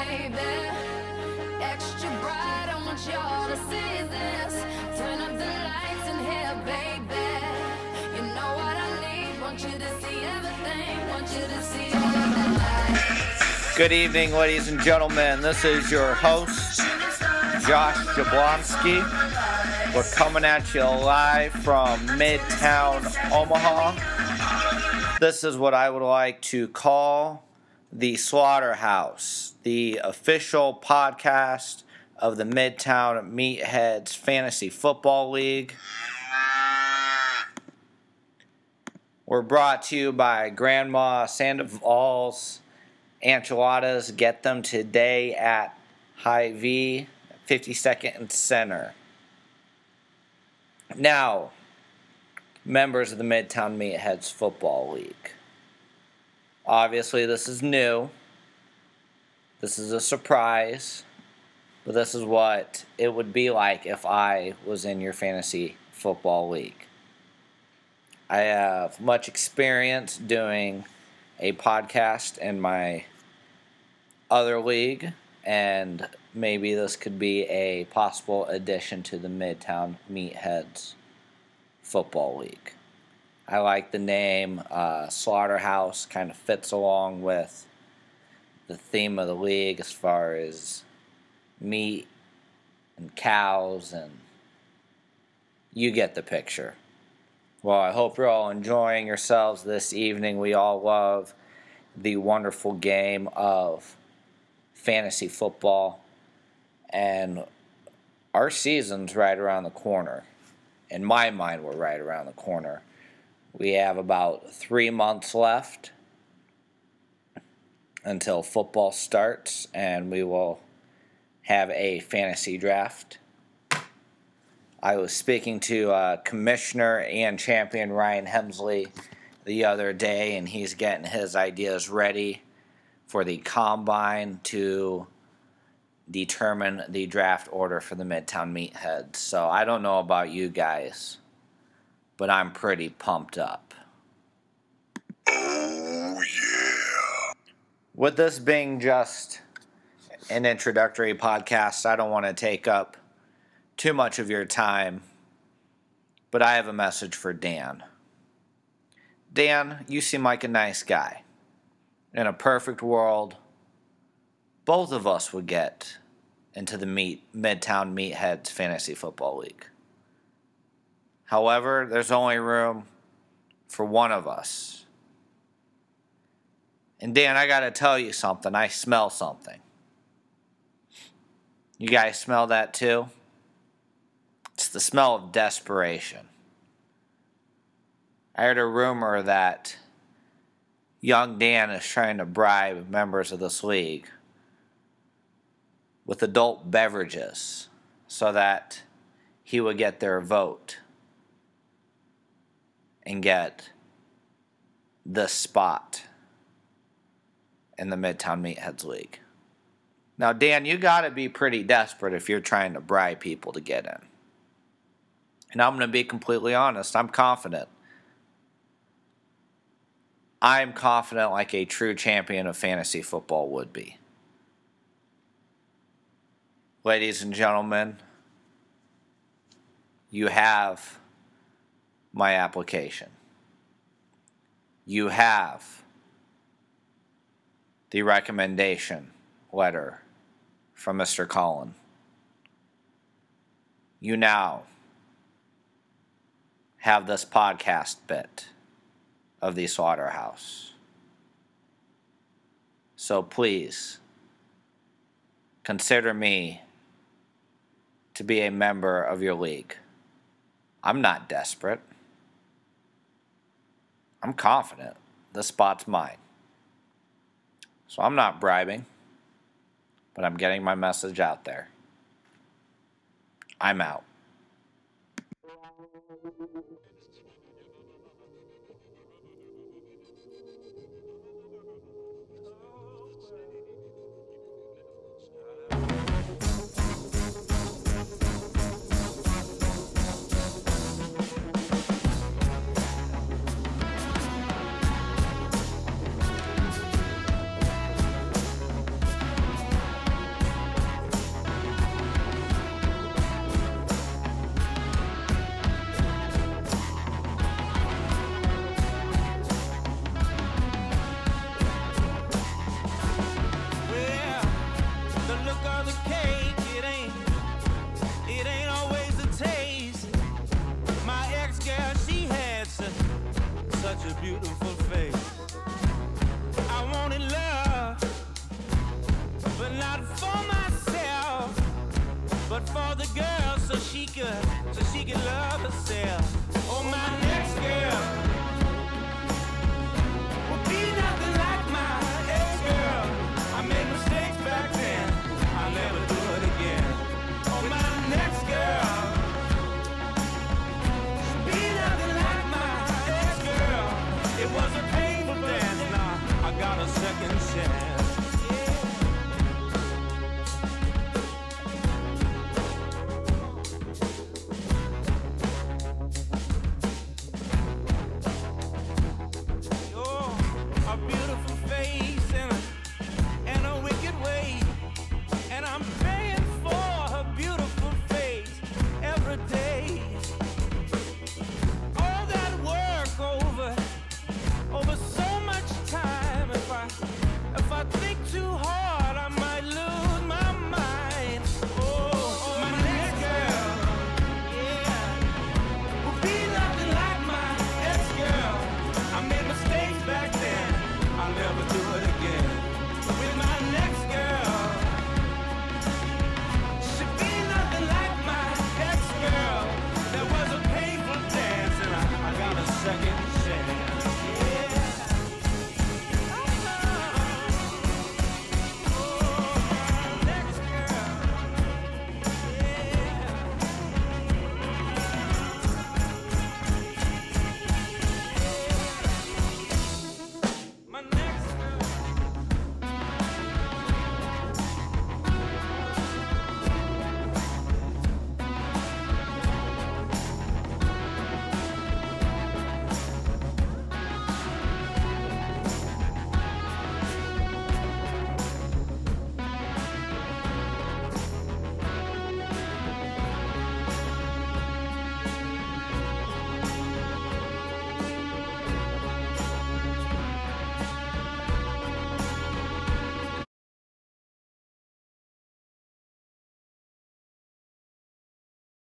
baby. Extra bright, I want y'all to see this. Turn up the lights in here, baby. You know what I need, want you to see everything, want you to see everything. Good evening, ladies and gentlemen. This is your host, Josh Jablonski. We're coming at you live from Midtown, Omaha. This is what I would like to call the Slaughterhouse, the official podcast of the Midtown Meatheads Fantasy Football League. We're brought to you by Grandma Sandoval's Enchiladas. Get them today at Hy-Vee, 52nd and Center. Now, members of the Midtown Meatheads Football League. Obviously, this is new. This is a surprise. But this is what it would be like if I was in your fantasy football league. I have much experience doing a podcast in my other league, and maybe this could be a possible addition to the Midtown Meatheads Football League. I like the name. Slaughterhouse kind of fits along with the theme of the league as far as meat and cows, and you get the picture. Well, I hope you're all enjoying yourselves this evening. We all love the wonderful game of fantasy football, and our season's right around the corner. In my mind, we're right around the corner. We have about 3 months left until football starts, and we will have a fantasy draft. I was speaking to Commissioner and Champion Ryan Hemsley the other day, and he's getting his ideas ready for the Combine to determine the draft order for the Midtown Meatheads. So I don't know about you guys, but I'm pretty pumped up. Oh, yeah. With this being just an introductory podcast, I don't want to take up too much of your time, but I have a message for Dan. Dan, you seem like a nice guy. In a perfect world, both of us would get into the Midtown Meatheads Fantasy Football League. However, there's only room for one of us. And Dan, I gotta tell you something. I smell something. You guys smell that too? It's the smell of desperation. I heard a rumor that young Dan is trying to bribe members of this league with adult beverages so that he would get their vote and get this spot in the Midtown Meatheads League. Now, Dan, you got to be pretty desperate if you're trying to bribe people to get in. And I'm going to be completely honest. I'm confident. I'm confident like a true champion of fantasy football would be. Ladies and gentlemen, you have my application. You have the recommendation letter from Mr. Collin. You now have this podcast bit of the Slaughterhouse. So please, consider me to be a member of your league. I'm not desperate. I'm confident this spot's mine. So I'm not bribing, but I'm getting my message out there. I'm out. such a beautiful face. I wanted love, but not for myself, but for the girl, so she could love herself. Oh my